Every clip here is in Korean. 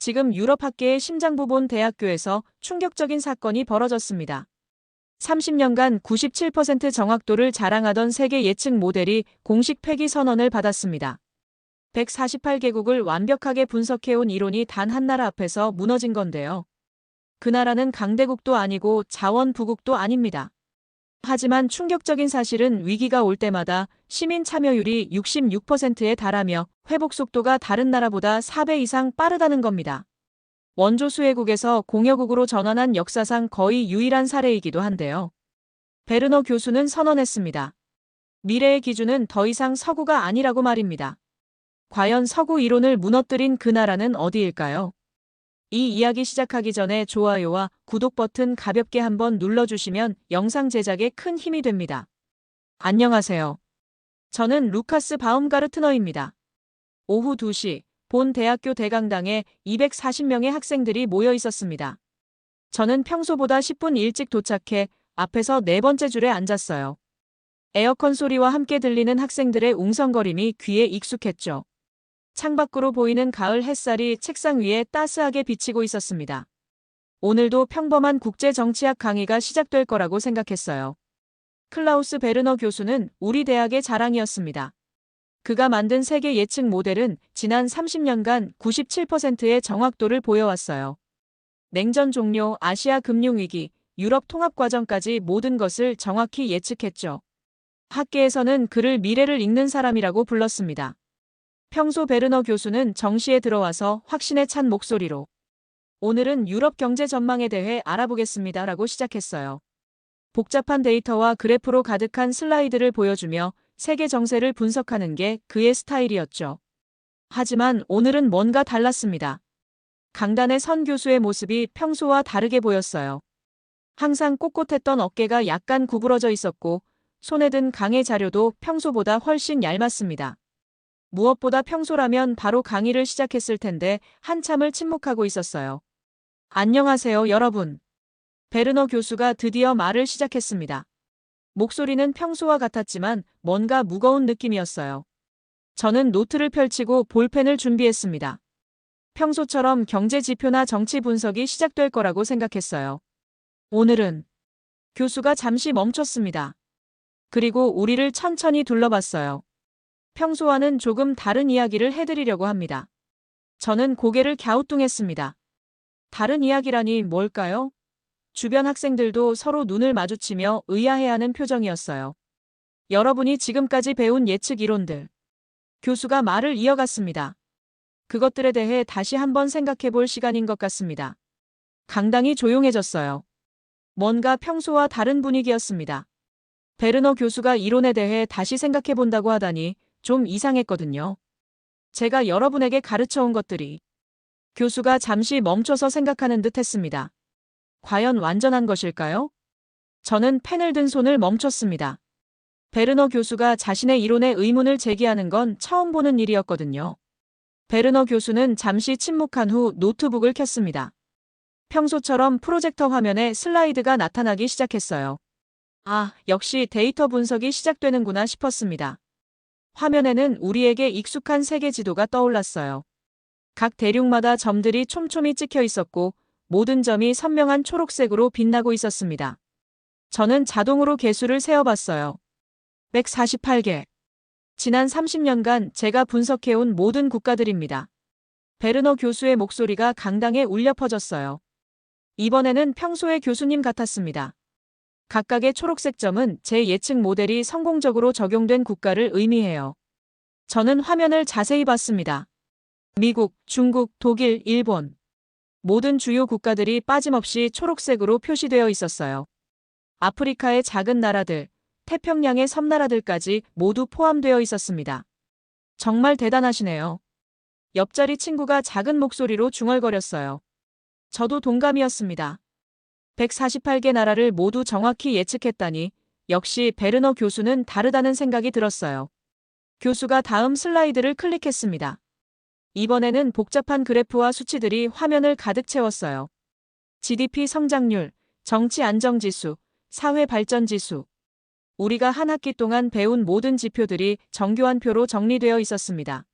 지금 유럽 학계의 심장부 본 대학교에서 충격적인 사건이 벌어졌습니다. 30년간 97% 정확도를 자랑하던 세계 예측 모델이 공식 폐기 선언을 받았습니다. 148개국을 완벽하게 분석해온 이론이 단 한 나라 앞에서 무너진 건데요. 그 나라는 강대국도 아니고 자원부국도 아닙니다. 하지만 충격적인 사실은 위기가 올 때마다 시민 참여율이 66%에 달하며 회복 속도가 다른 나라보다 4배 이상 빠르다는 겁니다. 원조 수혜국에서 공여국으로 전환한 역사상 거의 유일한 사례이기도 한데요. 베르너 교수는 선언했습니다. 미래의 기준은 더 이상 서구가 아니라고 말입니다. 과연 서구 이론을 무너뜨린 그 나라는 어디일까요? 이 이야기 시작하기 전에 좋아요와 구독 버튼 가볍게 한번 눌러주시면 영상 제작에 큰 힘이 됩니다. 안녕하세요. 저는 루카스 바움가르트너입니다. 오후 2시 본 대학교 대강당에 240명의 학생들이 모여 있었습니다. 저는 평소보다 10분 일찍 도착해 앞에서 네 번째 줄에 앉았어요. 에어컨 소리와 함께 들리는 학생들의 웅성거림이 귀에 익숙했죠. 창밖으로 보이는 가을 햇살이 책상 위에 따스하게 비치고 있었습니다. 오늘도 평범한 국제정치학 강의가 시작될 거라고 생각했어요. 클라우스 베르너 교수는 우리 대학의 자랑이었습니다. 그가 만든 세계 예측 모델은 지난 30년간 97%의 정확도를 보여왔어요. 냉전 종료, 아시아 금융위기, 유럽 통합 과정까지 모든 것을 정확히 예측했죠. 학계에서는 그를 미래를 읽는 사람이라고 불렀습니다. 평소 베르너 교수는 정시에 들어와서 확신에 찬 목소리로 오늘은 유럽 경제 전망에 대해 알아보겠습니다라고 시작했어요. 복잡한 데이터와 그래프로 가득한 슬라이드를 보여주며 세계 정세를 분석하는 게 그의 스타일이었죠. 하지만 오늘은 뭔가 달랐습니다. 강단의 선 교수의 모습이 평소와 다르게 보였어요. 항상 꼿꼿했던 어깨가 약간 구부러져 있었고 손에 든 강의 자료도 평소보다 훨씬 얇았습니다. 무엇보다 평소라면 바로 강의를 시작했을 텐데 한참을 침묵하고 있었어요. 안녕하세요, 여러분. 베르너 교수가 드디어 말을 시작했습니다. 목소리는 평소와 같았지만 뭔가 무거운 느낌이었어요. 저는 노트를 펼치고 볼펜을 준비했습니다. 평소처럼 경제 지표나 정치 분석이 시작될 거라고 생각했어요. 오늘은 교수가 잠시 멈췄습니다. 그리고 우리를 천천히 둘러봤어요. 평소와는 조금 다른 이야기를 해드리려고 합니다. 저는 고개를 갸우뚱했습니다. 다른 이야기라니 뭘까요? 주변 학생들도 서로 눈을 마주치며 의아해하는 표정이었어요. 여러분이 지금까지 배운 예측 이론들. 교수가 말을 이어갔습니다. 그것들에 대해 다시 한번 생각해 볼 시간인 것 같습니다. 강당이 조용해졌어요. 뭔가 평소와 다른 분위기였습니다. 베르너 교수가 이론에 대해 다시 생각해 본다고 하다니 좀 이상했거든요. 제가 여러분에게 가르쳐온 것들이 교수가 잠시 멈춰서 생각하는 듯 했습니다. 과연 완전한 것일까요? 저는 펜을 든 손을 멈췄습니다. 베르너 교수가 자신의 이론에 의문을 제기하는 건 처음 보는 일이었거든요. 베르너 교수는 잠시 침묵한 후 노트북을 켰습니다. 평소처럼 프로젝터 화면에 슬라이드가 나타나기 시작했어요. 아, 역시 데이터 분석이 시작되는구나 싶었습니다. 화면에는 우리에게 익숙한 세계 지도가 떠올랐어요. 각 대륙마다 점들이 촘촘히 찍혀 있었고 모든 점이 선명한 초록색으로 빛나고 있었습니다. 저는 자동으로 개수를 세어봤어요. 148개. 지난 30년간 제가 분석해온 모든 국가들입니다. 베르너 교수의 목소리가 강당에 울려 퍼졌어요. 이번에는 평소의 교수님 같았습니다. 각각의 초록색 점은 제 예측 모델이 성공적으로 적용된 국가를 의미해요. 저는 화면을 자세히 봤습니다. 미국, 중국, 독일, 일본. 모든 주요 국가들이 빠짐없이 초록색으로 표시되어 있었어요. 아프리카의 작은 나라들, 태평양의 섬나라들까지 모두 포함되어 있었습니다. 정말 대단하시네요. 옆자리 친구가 작은 목소리로 중얼거렸어요. 저도 동감이었습니다. 148개 나라를 모두 정확히 예측했다니 역시 베르너 교수는 다르다는 생각이 들었어요. 교수가 다음 슬라이드를 클릭했습니다. 이번에는 복잡한 그래프와 수치들이 화면을 가득 채웠어요. GDP 성장률, 정치 안정지수, 사회 발전지수. 우리가 한 학기 동안 배운 모든 지표들이 정교한 표로 정리되어 있었습니다.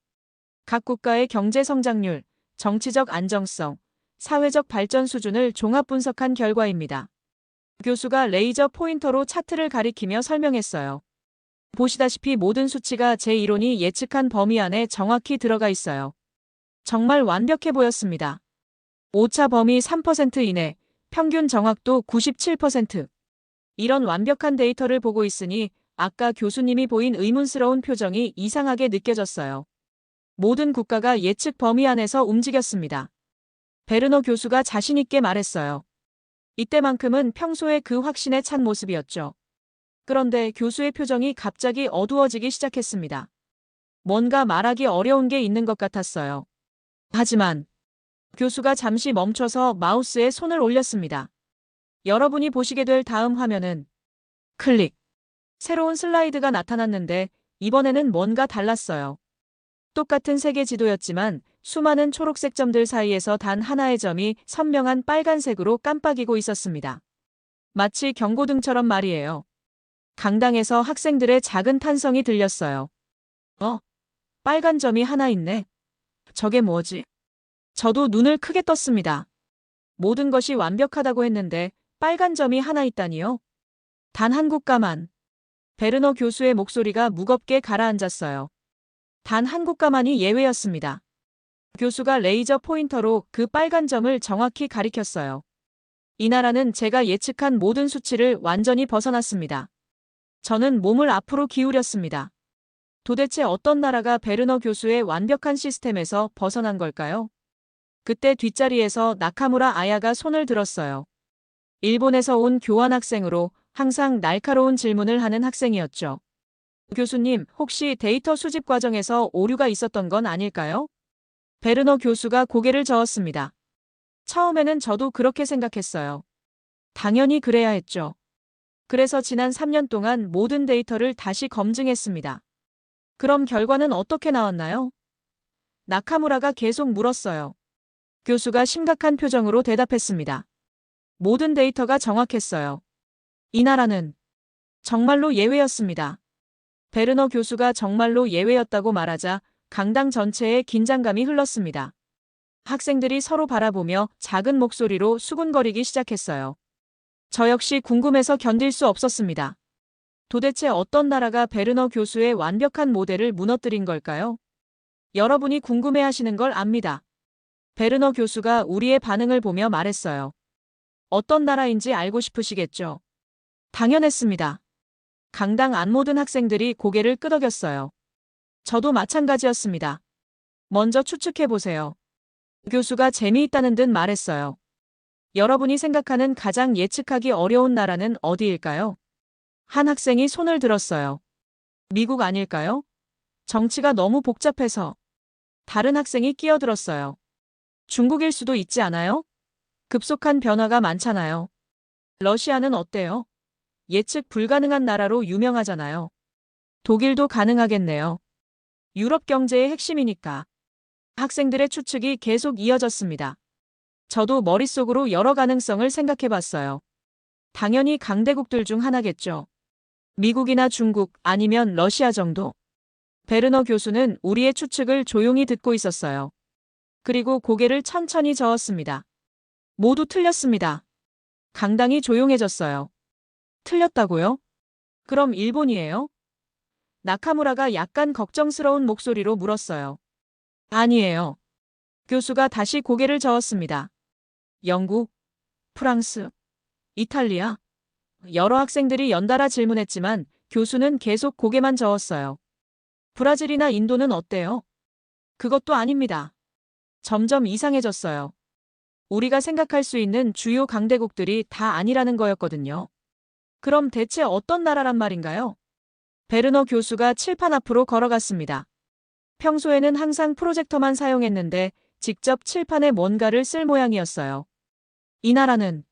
각 국가의 경제 성장률, 정치적 안정성, 사회적 발전 수준을 종합 분석한 결과입니다. 교수가 레이저 포인터로 차트를 가리키며 설명했어요. 보시다시피 모든 수치가 제 이론이 예측한 범위 안에 정확히 들어가 있어요. 정말 완벽해 보였습니다. 오차 범위 3% 이내, 평균 정확도 97%. 이런 완벽한 데이터를 보고 있으니 아까 교수님이 보인 의문스러운 표정이 이상하게 느껴졌어요. 모든 국가가 예측 범위 안에서 움직였습니다. 베르너 교수가 자신있게 말했어요. 이때만큼은 평소에 그 확신에 찬 모습이었죠. 그런데 교수의 표정이 갑자기 어두워지기 시작했습니다. 뭔가 말하기 어려운 게 있는 것 같았어요. 하지만 교수가 잠시 멈춰서 마우스에 손을 올렸습니다. 여러분이 보시게 될 다음 화면은 클릭. 새로운 슬라이드가 나타났는데 이번에는 뭔가 달랐어요. 똑같은 세계 지도였지만 수많은 초록색 점들 사이에서 단 하나의 점이 선명한 빨간색으로 깜빡이고 있었습니다. 마치 경고등처럼 말이에요. 강당에서 학생들의 작은 탄성이 들렸어요. 빨간 점이 하나 있네. 저게 뭐지? 저도 눈을 크게 떴습니다. 모든 것이 완벽하다고 했는데 빨간 점이 하나 있다니요? 단 한 국가만. 베르너 교수의 목소리가 무겁게 가라앉았어요. 단 한 국가만이 예외였습니다. 교수가 레이저 포인터로 그 빨간 점을 정확히 가리켰어요. 이 나라는 제가 예측한 모든 수치를 완전히 벗어났습니다. 저는 몸을 앞으로 기울였습니다. 도대체 어떤 나라가 베르너 교수의 완벽한 시스템에서 벗어난 걸까요? 그때 뒷자리에서 나카무라 아야가 손을 들었어요. 일본에서 온 교환학생으로 항상 날카로운 질문을 하는 학생이었죠. 교수님, 혹시 데이터 수집 과정에서 오류가 있었던 건 아닐까요? 베르너 교수가 고개를 저었습니다. 처음에는 저도 그렇게 생각했어요. 당연히 그래야 했죠. 그래서 지난 3년 동안 모든 데이터를 다시 검증했습니다. 그럼 결과는 어떻게 나왔나요? 나카무라가 계속 물었어요. 교수가 심각한 표정으로 대답했습니다. 모든 데이터가 정확했어요. 이 나라는 정말로 예외였습니다. 베르너 교수가 정말로 예외였다고 말하자 강당 전체에 긴장감이 흘렀습니다. 학생들이 서로 바라보며 작은 목소리로 수군거리기 시작했어요. 저 역시 궁금해서 견딜 수 없었습니다. 도대체 어떤 나라가 베르너 교수의 완벽한 모델을 무너뜨린 걸까요? 여러분이 궁금해하시는 걸 압니다. 베르너 교수가 우리의 반응을 보며 말했어요. 어떤 나라인지 알고 싶으시겠죠? 당연했습니다. 강당 안 모든 학생들이 고개를 끄덕였어요. 저도 마찬가지였습니다. 먼저 추측해보세요. 교수가 재미있다는 듯 말했어요. 여러분이 생각하는 가장 예측하기 어려운 나라는 어디일까요? 한 학생이 손을 들었어요. 미국 아닐까요? 정치가 너무 복잡해서. 다른 학생이 끼어들었어요. 중국일 수도 있지 않아요? 급속한 변화가 많잖아요. 러시아는 어때요? 예측 불가능한 나라로 유명하잖아요. 독일도 가능하겠네요. 유럽 경제의 핵심이니까. 학생들의 추측이 계속 이어졌습니다. 저도 머릿속으로 여러 가능성을 생각해봤어요. 당연히 강대국들 중 하나겠죠. 미국이나 중국 아니면 러시아 정도. 베르너 교수는 우리의 추측을 조용히 듣고 있었어요. 그리고 고개를 천천히 저었습니다. 모두 틀렸습니다. 강당이 조용해졌어요. 틀렸다고요? 그럼 일본이에요? 나카무라가 약간 걱정스러운 목소리로 물었어요. 아니에요. 교수가 다시 고개를 저었습니다. 영국, 프랑스, 이탈리아. 여러 학생들이 연달아 질문했지만 교수는 계속 고개만 저었어요. 브라질이나 인도는 어때요? 그것도 아닙니다. 점점 이상해졌어요. 우리가 생각할 수 있는 주요 강대국들이 다 아니라는 거였거든요. 그럼 대체 어떤 나라란 말인가요? 베르너 교수가 칠판 앞으로 걸어갔습니다. 평소에는 항상 프로젝터만 사용했는데 직접 칠판에 뭔가를 쓸 모양이었어요. 이 나라는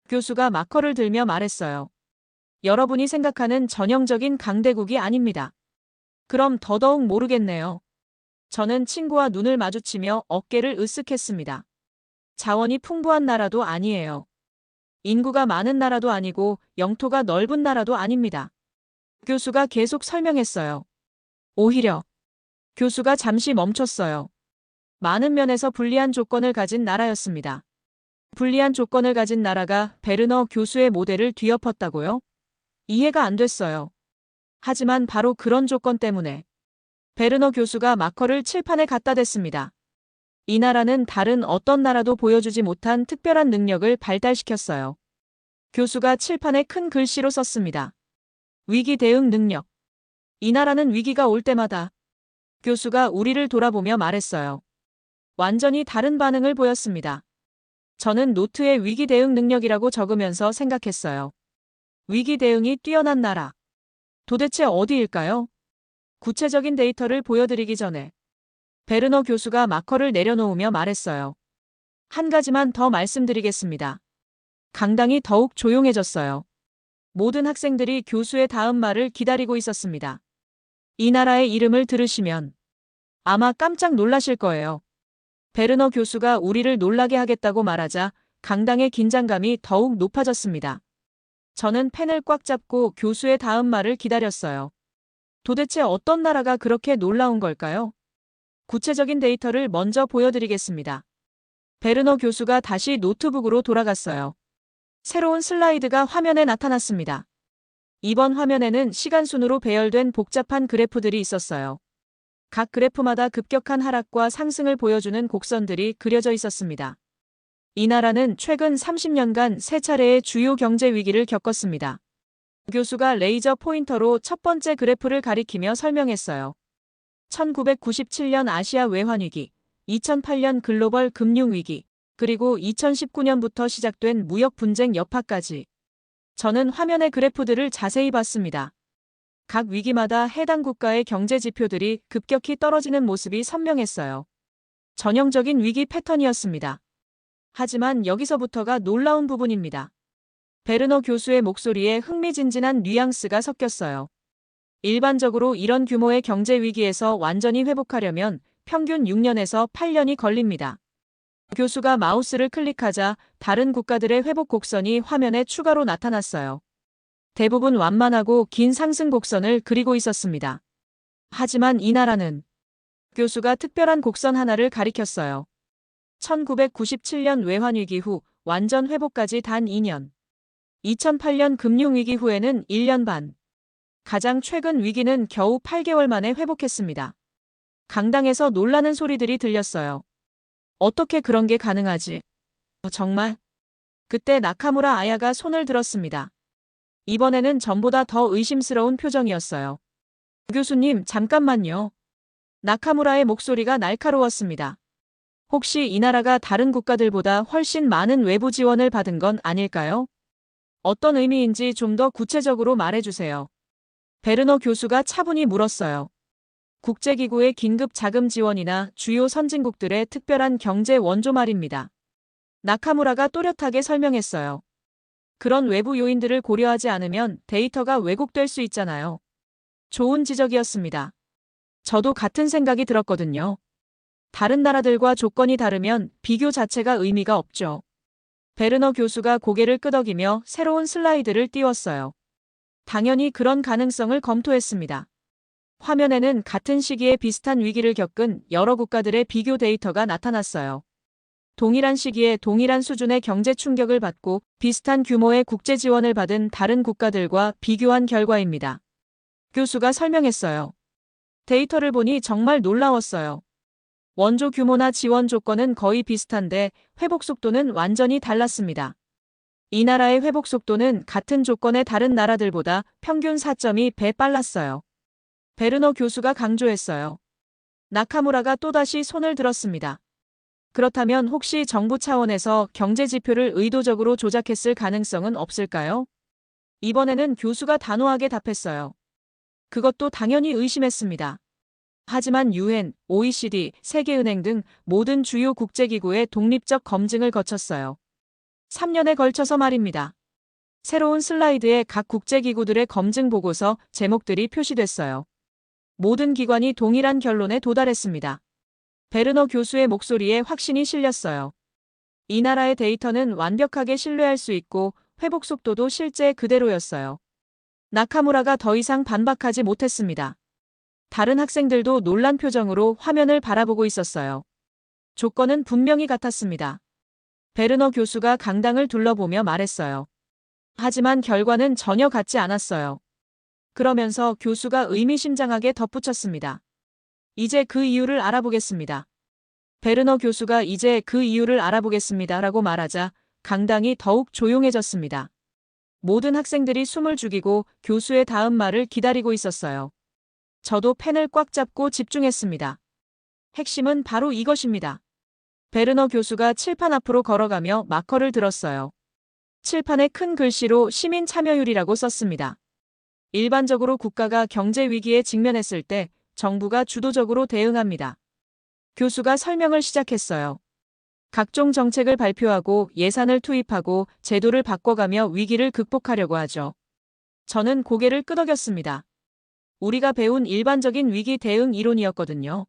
교수가 마커를 들며 말했어요. 여러분이 생각하는 전형적인 강대국이 아닙니다. 그럼 더더욱 모르겠네요. 저는 친구와 눈을 마주치며 어깨를 으쓱했습니다. 자원이 풍부한 나라도 아니에요. 인구가 많은 나라도 아니고 영토가 넓은 나라도 아닙니다. 교수가 계속 설명했어요. 오히려 교수가 잠시 멈췄어요. 많은 면에서 불리한 조건을 가진 나라였습니다. 불리한 조건을 가진 나라가 베르너 교수의 모델을 뒤엎었다고요? 이해가 안 됐어요. 하지만 바로 그런 조건 때문에 베르너 교수가 마커를 칠판에 갖다 댔습니다. 이 나라는 다른 어떤 나라도 보여주지 못한 특별한 능력을 발달시켰어요. 교수가 칠판에 큰 글씨로 썼습니다. 위기 대응 능력. 이 나라는 위기가 올 때마다 교수가 우리를 돌아보며 말했어요. 완전히 다른 반응을 보였습니다. 저는 노트에 위기 대응 능력이라고 적으면서 생각했어요. 위기 대응이 뛰어난 나라. 도대체 어디일까요? 구체적인 데이터를 보여드리기 전에 베르너 교수가 마커를 내려놓으며 말했어요. 한 가지만 더 말씀드리겠습니다. 강당이 더욱 조용해졌어요. 모든 학생들이 교수의 다음 말을 기다리고 있었습니다. 이 나라의 이름을 들으시면 아마 깜짝 놀라실 거예요. 베르너 교수가 우리를 놀라게 하겠다고 말하자 강당의 긴장감이 더욱 높아졌습니다. 저는 펜을 꽉 잡고 교수의 다음 말을 기다렸어요. 도대체 어떤 나라가 그렇게 놀라운 걸까요? 구체적인 데이터를 먼저 보여드리겠습니다. 베르너 교수가 다시 노트북으로 돌아갔어요. 새로운 슬라이드가 화면에 나타났습니다. 이번 화면에는 시간순으로 배열된 복잡한 그래프들이 있었어요. 각 그래프마다 급격한 하락과 상승을 보여주는 곡선들이 그려져 있었습니다. 이 나라는 최근 30년간 세 차례의 주요 경제 위기를 겪었습니다. 교수가 레이저 포인터로 첫 번째 그래프를 가리키며 설명했어요. 1997년 아시아 외환위기, 2008년 글로벌 금융위기, 그리고 2019년부터 시작된 무역 분쟁 여파까지. 저는 화면의 그래프들을 자세히 봤습니다. 각 위기마다 해당 국가의 경제 지표들이 급격히 떨어지는 모습이 선명했어요. 전형적인 위기 패턴이었습니다. 하지만 여기서부터가 놀라운 부분입니다. 베르너 교수의 목소리에 흥미진진한 뉘앙스가 섞였어요. 일반적으로 이런 규모의 경제 위기에서 완전히 회복하려면 평균 6년에서 8년이 걸립니다. 교수가 마우스를 클릭하자 다른 국가들의 회복 곡선이 화면에 추가로 나타났어요. 대부분 완만하고 긴 상승 곡선을 그리고 있었습니다. 하지만 이 나라는 교수가 특별한 곡선 하나를 가리켰어요. 1997년 외환위기 후 완전 회복까지 단 2년. 2008년 금융위기 후에는 1년 반. 가장 최근 위기는 겨우 8개월 만에 회복했습니다. 강당에서 놀라는 소리들이 들렸어요. 어떻게 그런 게 가능하지? 정말? 그때 나카무라 아야가 손을 들었습니다. 이번에는 전보다 더 의심스러운 표정이었어요. 교수님, 잠깐만요. 나카무라의 목소리가 날카로웠습니다. 혹시 이 나라가 다른 국가들보다 훨씬 많은 외부 지원을 받은 건 아닐까요? 어떤 의미인지 좀 더 구체적으로 말해주세요. 베르너 교수가 차분히 물었어요. 국제기구의 긴급 자금 지원이나 주요 선진국들의 특별한 경제 원조 말입니다. 나카무라가 또렷하게 설명했어요. 그런 외부 요인들을 고려하지 않으면 데이터가 왜곡될 수 있잖아요. 좋은 지적이었습니다. 저도 같은 생각이 들었거든요. 다른 나라들과 조건이 다르면 비교 자체가 의미가 없죠. 베르너 교수가 고개를 끄덕이며 새로운 슬라이드를 띄웠어요. 당연히 그런 가능성을 검토했습니다. 화면에는 같은 시기에 비슷한 위기를 겪은 여러 국가들의 비교 데이터가 나타났어요. 동일한 시기에 동일한 수준의 경제 충격을 받고 비슷한 규모의 국제 지원을 받은 다른 국가들과 비교한 결과입니다. 교수가 설명했어요. 데이터를 보니 정말 놀라웠어요. 원조 규모나 지원 조건은 거의 비슷한데 회복 속도는 완전히 달랐습니다. 이 나라의 회복 속도는 같은 조건의 다른 나라들보다 평균 4.2배 빨랐어요. 베르너 교수가 강조했어요. 나카무라가 또다시 손을 들었습니다. 그렇다면 혹시 정부 차원에서 경제 지표를 의도적으로 조작했을 가능성은 없을까요? 이번에는 교수가 단호하게 답했어요. 그것도 당연히 의심했습니다. 하지만 UN, OECD, 세계은행 등 모든 주요 국제기구의 독립적 검증을 거쳤어요. 3년에 걸쳐서 말입니다. 새로운 슬라이드에 각 국제기구들의 검증 보고서 제목들이 표시됐어요. 모든 기관이 동일한 결론에 도달했습니다. 베르너 교수의 목소리에 확신이 실렸어요. 이 나라의 데이터는 완벽하게 신뢰할 수 있고 회복 속도도 실제 그대로였어요. 나카무라가 더 이상 반박하지 못했습니다. 다른 학생들도 놀란 표정으로 화면을 바라보고 있었어요. 조건은 분명히 같았습니다. 베르너 교수가 강당을 둘러보며 말했어요. 하지만 결과는 전혀 같지 않았어요. 그러면서 교수가 의미심장하게 덧붙였습니다. 이제 그 이유를 알아보겠습니다. 베르너 교수가 이제 그 이유를 알아보겠습니다. 라고 말하자 강당이 더욱 조용해졌습니다. 모든 학생들이 숨을 죽이고 교수의 다음 말을 기다리고 있었어요. 저도 펜을 꽉 잡고 집중했습니다. 핵심은 바로 이것입니다. 베르너 교수가 칠판 앞으로 걸어가며 마커를 들었어요. 칠판에 큰 글씨로 시민 참여율이라고 썼습니다. 일반적으로 국가가 경제 위기에 직면했을 때 정부가 주도적으로 대응합니다. 교수가 설명을 시작했어요. 각종 정책을 발표하고 예산을 투입하고 제도를 바꿔가며 위기를 극복하려고 하죠. 저는 고개를 끄덕였습니다. 우리가 배운 일반적인 위기 대응 이론이었거든요.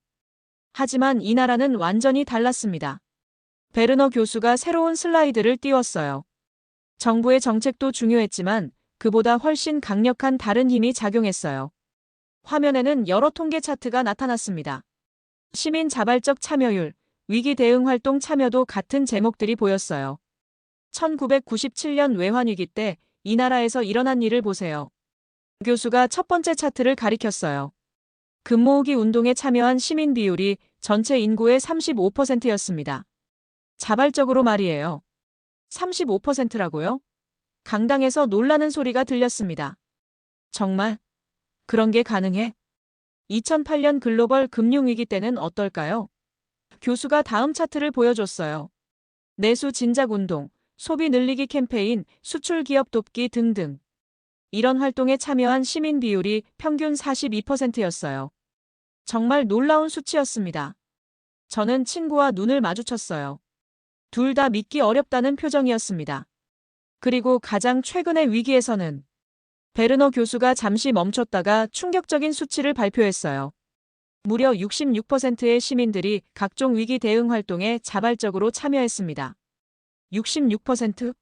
하지만 이 나라는 완전히 달랐습니다. 베르너 교수가 새로운 슬라이드를 띄웠어요. 정부의 정책도 중요했지만 그보다 훨씬 강력한 다른 힘이 작용했어요. 화면에는 여러 통계 차트가 나타났습니다. 시민 자발적 참여율, 위기 대응 활동 참여도 같은 제목들이 보였어요. 1997년 외환위기 때 이 나라에서 일어난 일을 보세요. 교수가 첫 번째 차트를 가리켰어요. 금 모으기 운동에 참여한 시민 비율이 전체 인구의 35%였습니다. 자발적으로 말이에요. 35%라고요? 강당에서 놀라는 소리가 들렸습니다. 정말? 그런 게 가능해? 2008년 글로벌 금융위기 때는 어떨까요? 교수가 다음 차트를 보여줬어요. 내수 진작 운동, 소비 늘리기 캠페인, 수출 기업 돕기 등등. 이런 활동에 참여한 시민 비율이 평균 42%였어요. 정말 놀라운 수치였습니다. 저는 친구와 눈을 마주쳤어요. 둘 다 믿기 어렵다는 표정이었습니다. 그리고 가장 최근의 위기에서는 베르너 교수가 잠시 멈췄다가 충격적인 수치를 발표했어요. 무려 66%의 시민들이 각종 위기 대응 활동에 자발적으로 참여했습니다. 66%?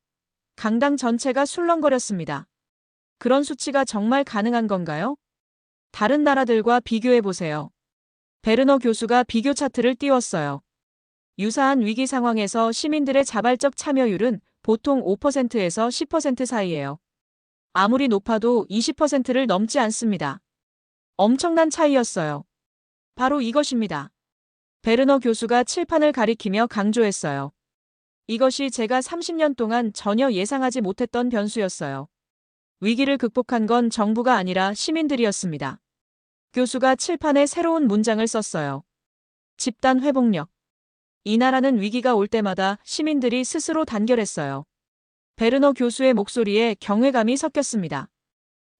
강당 전체가 술렁거렸습니다. 그런 수치가 정말 가능한 건가요? 다른 나라들과 비교해보세요. 베르너 교수가 비교 차트를 띄웠어요. 유사한 위기 상황에서 시민들의 자발적 참여율은 보통 5%에서 10% 사이예요. 아무리 높아도 20%를 넘지 않습니다. 엄청난 차이였어요. 바로 이것입니다. 베르너 교수가 칠판을 가리키며 강조했어요. 이것이 제가 30년 동안 전혀 예상하지 못했던 변수였어요. 위기를 극복한 건 정부가 아니라 시민들이었습니다. 교수가 칠판에 새로운 문장을 썼어요. 집단 회복력. 이 나라는 위기가 올 때마다 시민들이 스스로 단결했어요. 베르너 교수의 목소리에 경외감이 섞였습니다.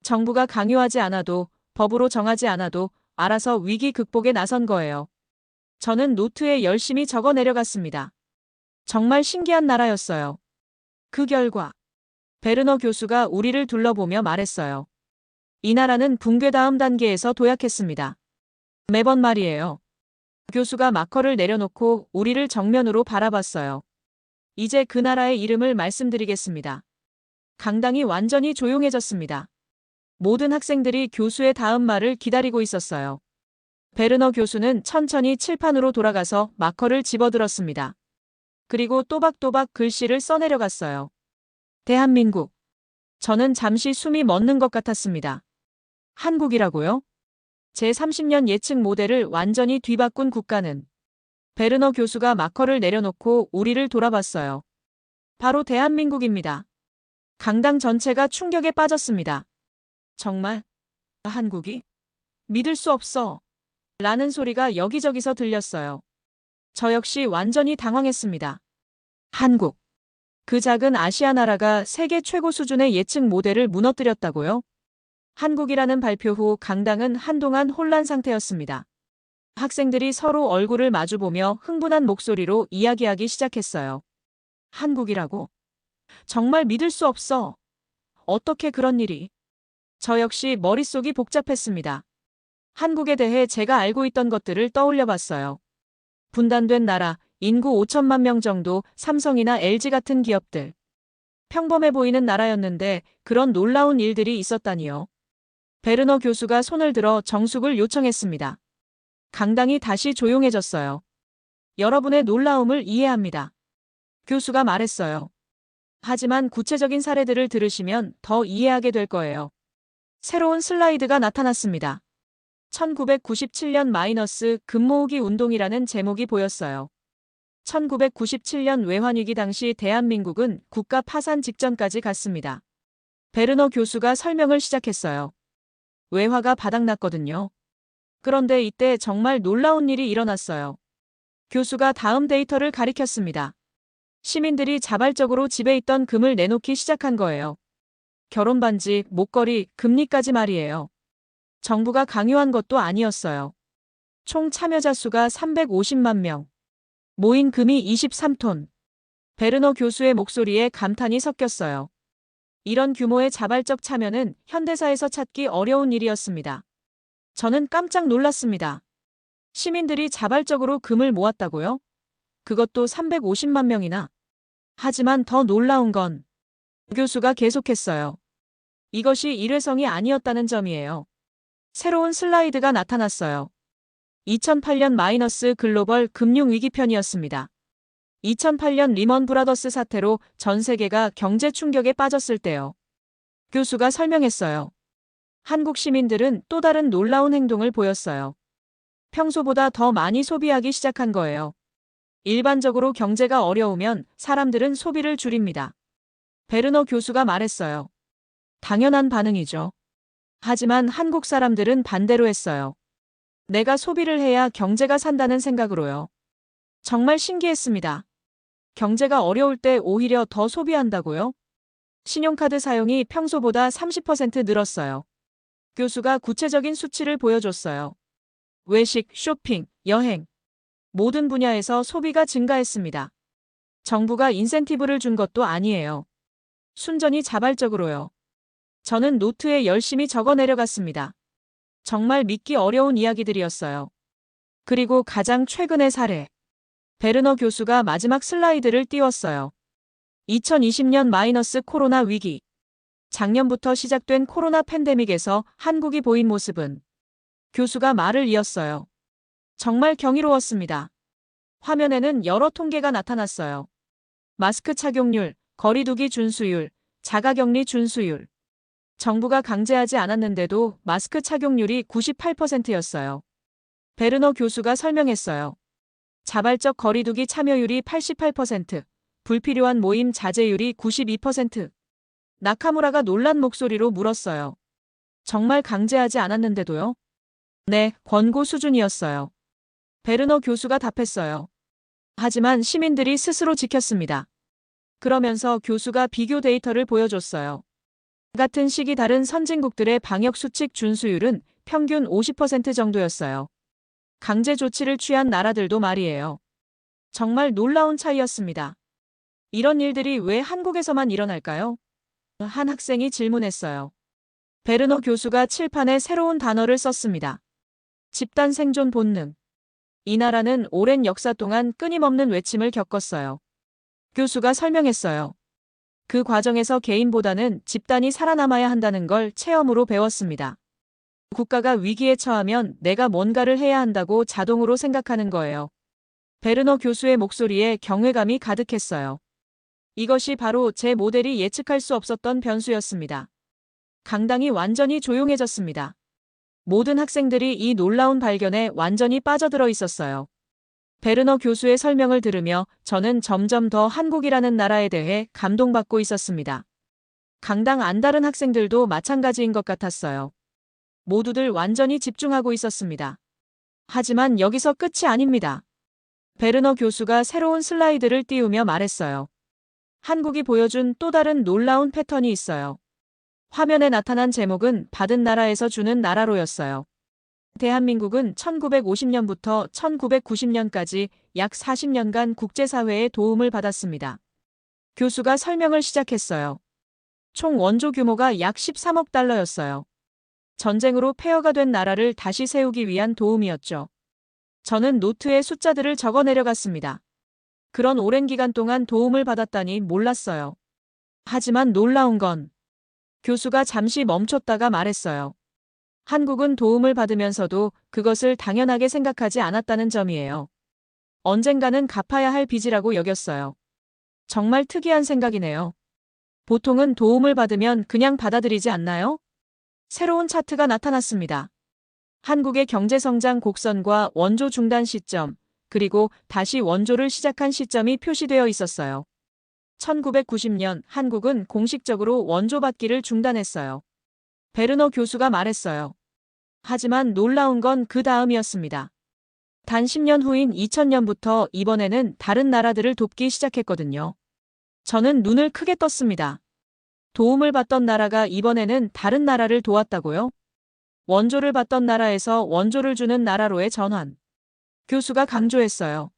정부가 강요하지 않아도, 법으로 정하지 않아도 알아서 위기 극복에 나선 거예요. 저는 노트에 열심히 적어 내려갔습니다. 정말 신기한 나라였어요. 그 결과 베르너 교수가 우리를 둘러보며 말했어요. 이 나라는 붕괴 다음 단계에서 도약했습니다. 매번 말이에요. 교수가 마커를 내려놓고 우리를 정면으로 바라봤어요. 이제 그 나라의 이름을 말씀드리겠습니다. 강당이 완전히 조용해졌습니다. 모든 학생들이 교수의 다음 말을 기다리고 있었어요. 베르너 교수는 천천히 칠판으로 돌아가서 마커를 집어들었습니다. 그리고 또박또박 글씨를 써내려갔어요. 대한민국. 저는 잠시 숨이 멎는 것 같았습니다. 한국이라고요? 제30년 예측 모델을 완전히 뒤바꾼 국가는. 베르너 교수가 마커를 내려놓고 우리를 돌아봤어요. 바로 대한민국입니다. 강당 전체가 충격에 빠졌습니다. 정말? 한국이? 믿을 수 없어. 라는 소리가 여기저기서 들렸어요. 저 역시 완전히 당황했습니다. 한국. 그 작은 아시아 나라가 세계 최고 수준의 예측 모델을 무너뜨렸다고요? 한국이라는 발표 후 강당은 한동안 혼란 상태였습니다. 학생들이 서로 얼굴을 마주보며 흥분한 목소리로 이야기하기 시작했어요. 한국이라고? 정말 믿을 수 없어. 어떻게 그런 일이? 저 역시 머릿속이 복잡했습니다. 한국에 대해 제가 알고 있던 것들을 떠올려 봤어요. 분단된 나라, 인구 5천만 명 정도, 삼성이나 LG 같은 기업들. 평범해 보이는 나라였는데 그런 놀라운 일들이 있었다니요. 베르너 교수가 손을 들어 정숙을 요청했습니다. 강당이 다시 조용해졌어요. 여러분의 놀라움을 이해합니다. 교수가 말했어요. 하지만 구체적인 사례들을 들으시면 더 이해하게 될 거예요. 새로운 슬라이드가 나타났습니다. 1997년 마이너스 금모으기 운동이라는 제목이 보였어요. 1997년 외환위기 당시 대한민국은 국가 파산 직전까지 갔습니다. 베르너 교수가 설명을 시작했어요. 외화가 바닥났거든요. 그런데 이때 정말 놀라운 일이 일어났어요. 교수가 다음 데이터를 가리켰습니다. 시민들이 자발적으로 집에 있던 금을 내놓기 시작한 거예요. 결혼 반지, 목걸이, 금리까지 말이에요. 정부가 강요한 것도 아니었어요. 총 참여자 수가 350만 명. 모인 금이 23톤. 베르너 교수의 목소리에 감탄이 섞였어요. 이런 규모의 자발적 참여는 현대사에서 찾기 어려운 일이었습니다. 저는 깜짝 놀랐습니다. 시민들이 자발적으로 금을 모았다고요? 그것도 350만 명이나. 하지만 더 놀라운 건 교수가 계속했어요. 이것이 일회성이 아니었다는 점이에요. 새로운 슬라이드가 나타났어요. 2008년 마이너스 글로벌 금융위기 편이었습니다. 2008년 리먼 브라더스 사태로 전 세계가 경제 충격에 빠졌을 때요. 교수가 설명했어요. 한국 시민들은 또 다른 놀라운 행동을 보였어요. 평소보다 더 많이 소비하기 시작한 거예요. 일반적으로 경제가 어려우면 사람들은 소비를 줄입니다. 베르너 교수가 말했어요. 당연한 반응이죠. 하지만 한국 사람들은 반대로 했어요. 내가 소비를 해야 경제가 산다는 생각으로요. 정말 신기했습니다. 경제가 어려울 때 오히려 더 소비한다고요? 신용카드 사용이 평소보다 30% 늘었어요. 교수가 구체적인 수치를 보여줬어요. 외식, 쇼핑, 여행. 모든 분야에서 소비가 증가했습니다. 정부가 인센티브를 준 것도 아니에요. 순전히 자발적으로요. 저는 노트에 열심히 적어 내려갔습니다. 정말 믿기 어려운 이야기들이었어요. 그리고 가장 최근의 사례. 베르너 교수가 마지막 슬라이드를 띄웠어요. 2020년 마이너스 코로나 위기. 작년부터 시작된 코로나 팬데믹에서 한국이 보인 모습은 교수가 말을 이었어요. 정말 경이로웠습니다. 화면에는 여러 통계가 나타났어요. 마스크 착용률, 거리두기 준수율, 자가격리 준수율. 정부가 강제하지 않았는데도 마스크 착용률이 98%였어요. 베르너 교수가 설명했어요. 자발적 거리두기 참여율이 88%, 불필요한 모임 자제율이 92%. 나카무라가 놀란 목소리로 물었어요. 정말 강제하지 않았는데도요? 네, 권고 수준이었어요. 베르너 교수가 답했어요. 하지만 시민들이 스스로 지켰습니다. 그러면서 교수가 비교 데이터를 보여줬어요. 같은 시기 다른 선진국들의 방역 수칙 준수율은 평균 50% 정도였어요. 강제 조치를 취한 나라들도 말이에요. 정말 놀라운 차이였습니다. 이런 일들이 왜 한국에서만 일어날까요? 한 학생이 질문했어요. 베르너 교수가 칠판에 새로운 단어를 썼습니다. 집단 생존 본능. 이 나라는 오랜 역사 동안 끊임없는 외침을 겪었어요. 교수가 설명했어요. 그 과정에서 개인보다는 집단이 살아남아야 한다는 걸 체험으로 배웠습니다. 국가가 위기에 처하면 내가 뭔가를 해야 한다고 자동으로 생각하는 거예요. 베르너 교수의 목소리에 경외감이 가득했어요. 이것이 바로 제 모델이 예측할 수 없었던 변수였습니다. 강당이 완전히 조용해졌습니다. 모든 학생들이 이 놀라운 발견에 완전히 빠져들어 있었어요. 베르너 교수의 설명을 들으며 저는 점점 더 한국이라는 나라에 대해 감동받고 있었습니다. 강당 안 다른 학생들도 마찬가지인 것 같았어요. 모두들 완전히 집중하고 있었습니다. 하지만 여기서 끝이 아닙니다. 베르너 교수가 새로운 슬라이드를 띄우며 말했어요. 한국이 보여준 또 다른 놀라운 패턴이 있어요. 화면에 나타난 제목은 받은 나라에서 주는 나라로였어요. 대한민국은 1950년부터 1990년까지 약 40년간 국제사회의 도움을 받았습니다. 교수가 설명을 시작했어요. 총 원조 규모가 약 13억 달러였어요. 전쟁으로 폐허가 된 나라를 다시 세우기 위한 도움이었죠. 저는 노트에 숫자들을 적어 내려갔습니다. 그런 오랜 기간 동안 도움을 받았다니 몰랐어요. 하지만 놀라운 건 교수가 잠시 멈췄다가 말했어요. 한국은 도움을 받으면서도 그것을 당연하게 생각하지 않았다는 점이에요. 언젠가는 갚아야 할 빚이라고 여겼어요. 정말 특이한 생각이네요. 보통은 도움을 받으면 그냥 받아들이지 않나요? 새로운 차트가 나타났습니다. 한국의 경제성장 곡선과 원조 중단 시점, 그리고 다시 원조를 시작한 시점이 표시되어 있었어요. 1990년 한국은 공식적으로 원조 받기를 중단했어요. 베르너 교수가 말했어요. 하지만 놀라운 건 그 다음이었습니다. 단 10년 후인 2000년부터 이번에는 다른 나라들을 돕기 시작했거든요. 저는 눈을 크게 떴습니다. 도움을 받던 나라가 이번에는 다른 나라를 도왔다고요? 원조를 받던 나라에서 원조를 주는 나라로의 전환. 교수가 강조했어요.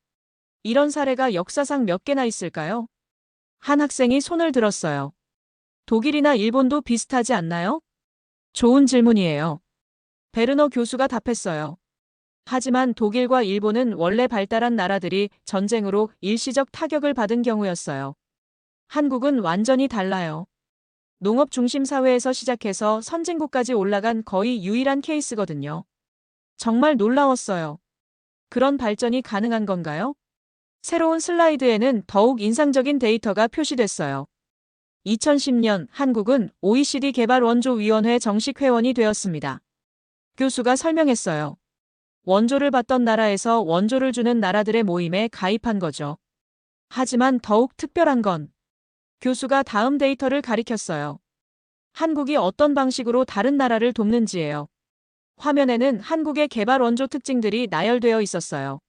이런 사례가 역사상 몇 개나 있을까요? 한 학생이 손을 들었어요. 독일이나 일본도 비슷하지 않나요? 좋은 질문이에요. 베르너 교수가 답했어요. 하지만 독일과 일본은 원래 발달한 나라들이 전쟁으로 일시적 타격을 받은 경우였어요. 한국은 완전히 달라요. 농업 중심 사회에서 시작해서 선진국까지 올라간 거의 유일한 케이스거든요. 정말 놀라웠어요. 그런 발전이 가능한 건가요? 새로운 슬라이드에는 더욱 인상적인 데이터가 표시됐어요. 2010년 한국은 OECD 개발원조위원회 정식 회원이 되었습니다. 교수가 설명했어요. 원조를 받던 나라에서 원조를 주는 나라들의 모임에 가입한 거죠. 하지만 더욱 특별한 건 교수가 다음 데이터를 가리켰어요. 한국이 어떤 방식으로 다른 나라를 돕는지예요. 화면에는 한국의 개발 원조 특징들이 나열되어 있었어요.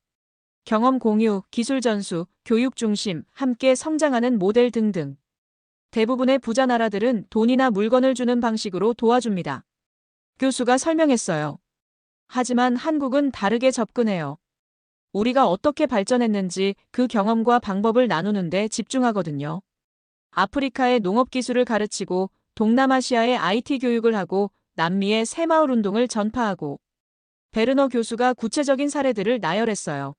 경험 공유, 기술 전수, 교육 중심, 함께 성장하는 모델 등등. 대부분의 부자 나라들은 돈이나 물건을 주는 방식으로 도와줍니다. 교수가 설명했어요. 하지만 한국은 다르게 접근해요. 우리가 어떻게 발전했는지 그 경험과 방법을 나누는데 집중하거든요. 아프리카의 농업 기술을 가르치고 동남아시아의 IT 교육을 하고 남미의 새마을 운동을 전파하고. 베르너 교수가 구체적인 사례들을 나열했어요.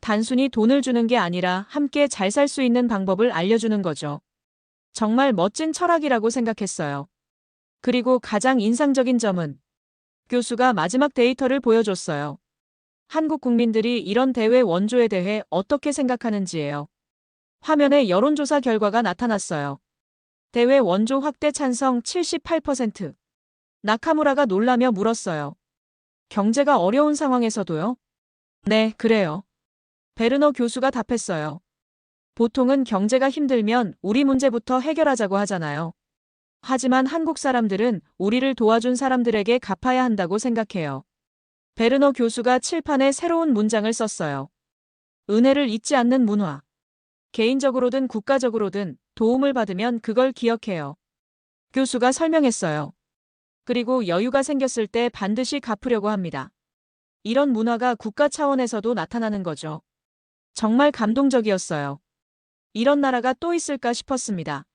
단순히 돈을 주는 게 아니라 함께 잘 살 수 있는 방법을 알려주는 거죠. 정말 멋진 철학이라고 생각했어요. 그리고 가장 인상적인 점은 교수가 마지막 데이터를 보여줬어요. 한국 국민들이 이런 대외 원조에 대해 어떻게 생각하는지예요. 화면에 여론조사 결과가 나타났어요. 대외 원조 확대 찬성 78%. 나카무라가 놀라며 물었어요. 경제가 어려운 상황에서도요? 네, 그래요. 베르너 교수가 답했어요. 보통은 경제가 힘들면 우리 문제부터 해결하자고 하잖아요. 하지만 한국 사람들은 우리를 도와준 사람들에게 갚아야 한다고 생각해요. 베르너 교수가 칠판에 새로운 문장을 썼어요. 은혜를 잊지 않는 문화. 개인적으로든 국가적으로든 도움을 받으면 그걸 기억해요. 교수가 설명했어요. 그리고 여유가 생겼을 때 반드시 갚으려고 합니다. 이런 문화가 국가 차원에서도 나타나는 거죠. 정말 감동적이었어요. 이런 나라가 또 있을까 싶었습니다.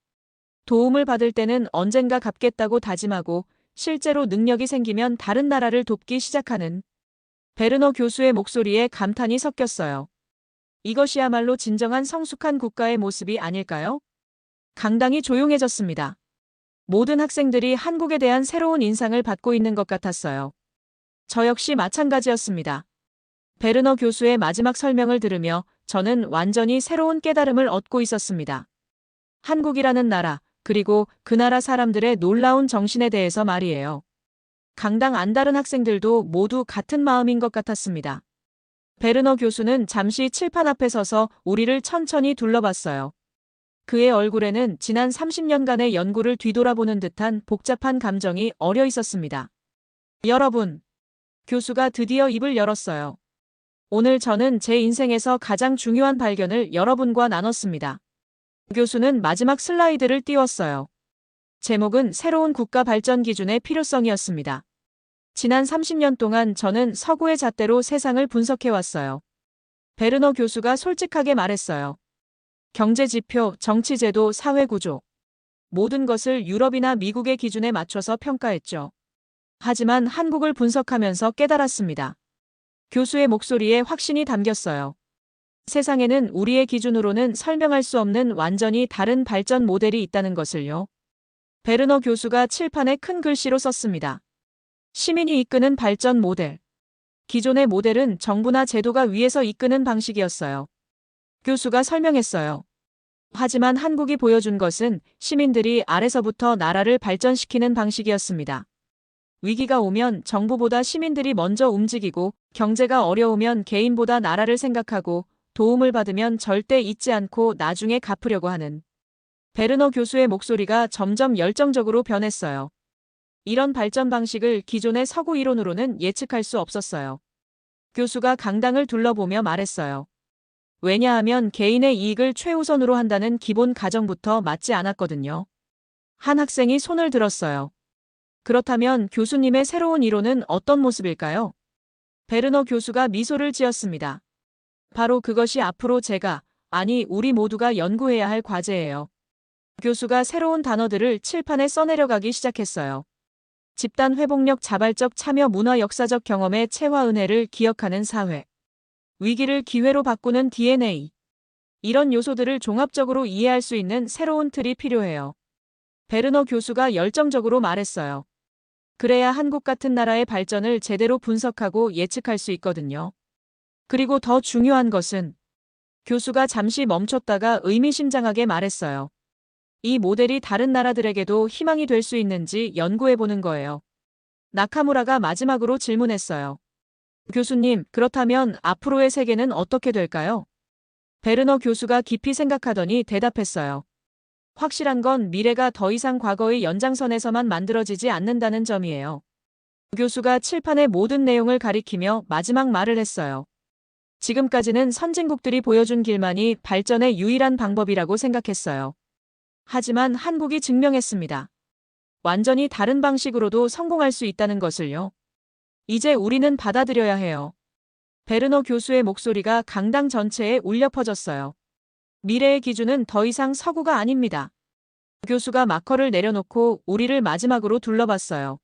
도움을 받을 때는 언젠가 갚겠다고 다짐하고 실제로 능력이 생기면 다른 나라를 돕기 시작하는 베르너 교수의 목소리에 감탄이 섞였어요. 이것이야말로 진정한 성숙한 국가의 모습이 아닐까요? 강당이 조용해졌습니다. 모든 학생들이 한국에 대한 새로운 인상을 받고 있는 것 같았어요. 저 역시 마찬가지였습니다. 베르너 교수의 마지막 설명을 들으며 저는 완전히 새로운 깨달음을 얻고 있었습니다. 한국이라는 나라, 그리고 그 나라 사람들의 놀라운 정신에 대해서 말이에요. 강당 안다른 학생들도 모두 같은 마음인 것 같았습니다. 베르너 교수는 잠시 칠판 앞에 서서 우리를 천천히 둘러봤어요. 그의 얼굴에는 지난 30년간의 연구를 뒤돌아보는 듯한 복잡한 감정이 어려 있었습니다. 여러분, 교수가 드디어 입을 열었어요. 오늘 저는 제 인생에서 가장 중요한 발견을 여러분과 나눴습니다. 교수는 마지막 슬라이드를 띄웠어요. 제목은 새로운 국가 발전 기준의 필요성이었습니다. 지난 30년 동안 저는 서구의 잣대로 세상을 분석해왔어요. 베르너 교수가 솔직하게 말했어요. 경제지표, 정치제도, 사회구조. 모든 것을 유럽이나 미국의 기준에 맞춰서 평가했죠. 하지만 한국을 분석하면서 깨달았습니다. 교수의 목소리에 확신이 담겼어요. 세상에는 우리의 기준으로는 설명할 수 없는 완전히 다른 발전 모델이 있다는 것을요. 베르너 교수가 칠판에 큰 글씨로 썼습니다. 시민이 이끄는 발전 모델. 기존의 모델은 정부나 제도가 위에서 이끄는 방식이었어요. 교수가 설명했어요. 하지만 한국이 보여준 것은 시민들이 아래서부터 나라를 발전시키는 방식이었습니다. 위기가 오면 정부보다 시민들이 먼저 움직이고, 경제가 어려우면 개인보다 나라를 생각하고, 도움을 받으면 절대 잊지 않고 나중에 갚으려고 하는. 베르너 교수의 목소리가 점점 열정적으로 변했어요. 이런 발전 방식을 기존의 서구 이론으로는 예측할 수 없었어요. 교수가 강당을 둘러보며 말했어요. 왜냐하면 개인의 이익을 최우선으로 한다는 기본 가정부터 맞지 않았거든요. 한 학생이 손을 들었어요. 그렇다면 교수님의 새로운 이론은 어떤 모습일까요? 베르너 교수가 미소를 지었습니다. 바로 그것이 앞으로 우리 모두가 연구해야 할 과제예요. 교수가 새로운 단어들을 칠판에 써내려가기 시작했어요. 집단 회복력, 자발적 참여, 문화, 역사적 경험의 체화, 은혜를 기억하는 사회. 위기를 기회로 바꾸는 DNA. 이런 요소들을 종합적으로 이해할 수 있는 새로운 틀이 필요해요. 베르너 교수가 열정적으로 말했어요. 그래야 한국 같은 나라의 발전을 제대로 분석하고 예측할 수 있거든요. 그리고 더 중요한 것은, 교수가 잠시 멈췄다가 의미심장하게 말했어요. 이 모델이 다른 나라들에게도 희망이 될 수 있는지 연구해보는 거예요. 나카무라가 마지막으로 질문했어요. 교수님, 그렇다면 앞으로의 세계는 어떻게 될까요? 베르너 교수가 깊이 생각하더니 대답했어요. 확실한 건 미래가 더 이상 과거의 연장선에서만 만들어지지 않는다는 점이에요. 교수가 칠판의 모든 내용을 가리키며 마지막 말을 했어요. 지금까지는 선진국들이 보여준 길만이 발전의 유일한 방법이라고 생각했어요. 하지만 한국이 증명했습니다. 완전히 다른 방식으로도 성공할 수 있다는 것을요. 이제 우리는 받아들여야 해요. 베르너 교수의 목소리가 강당 전체에 울려 퍼졌어요. 미래의 기준은 더 이상 서구가 아닙니다. 교수가 마커를 내려놓고 우리를 마지막으로 둘러봤어요.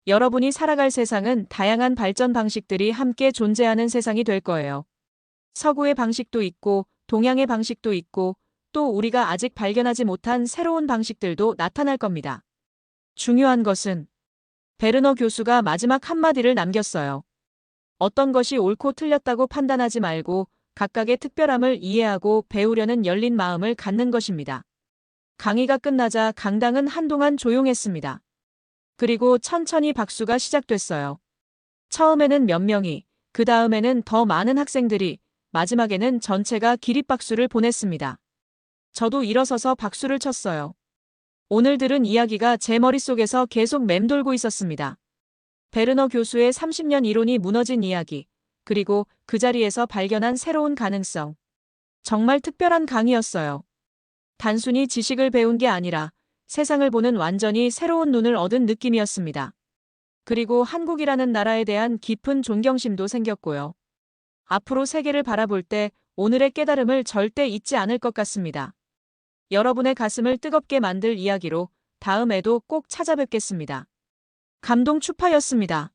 여러분이 살아갈 세상은 다양한 발전 방식들이 함께 존재하는 세상이 될 거예요. 서구의 방식도 있고, 동양의 방식도 있고, 또 우리가 아직 발견하지 못한 새로운 방식들도 나타날 겁니다. 중요한 것은, 베르너 교수가 마지막 한마디를 남겼어요. 어떤 것이 옳고 틀렸다고 판단하지 말고 각각의 특별함을 이해하고 배우려는 열린 마음을 갖는 것입니다. 강의가 끝나자 강당은 한동안 조용했습니다. 그리고 천천히 박수가 시작됐어요. 처음에는 몇 명이, 그 다음에는 더 많은 학생들이, 마지막에는 전체가 기립박수를 보냈습니다. 저도 일어서서 박수를 쳤어요. 오늘 들은 이야기가 제 머릿속에서 계속 맴돌고 있었습니다. 베르너 교수의 30년 이론이 무너진 이야기, 그리고 그 자리에서 발견한 새로운 가능성. 정말 특별한 강의였어요. 단순히 지식을 배운 게 아니라 세상을 보는 완전히 새로운 눈을 얻은 느낌이었습니다. 그리고 한국이라는 나라에 대한 깊은 존경심도 생겼고요. 앞으로 세계를 바라볼 때 오늘의 깨달음을 절대 잊지 않을 것 같습니다. 여러분의 가슴을 뜨겁게 만들 이야기로 다음에도 꼭 찾아뵙겠습니다. 감동 추파였습니다.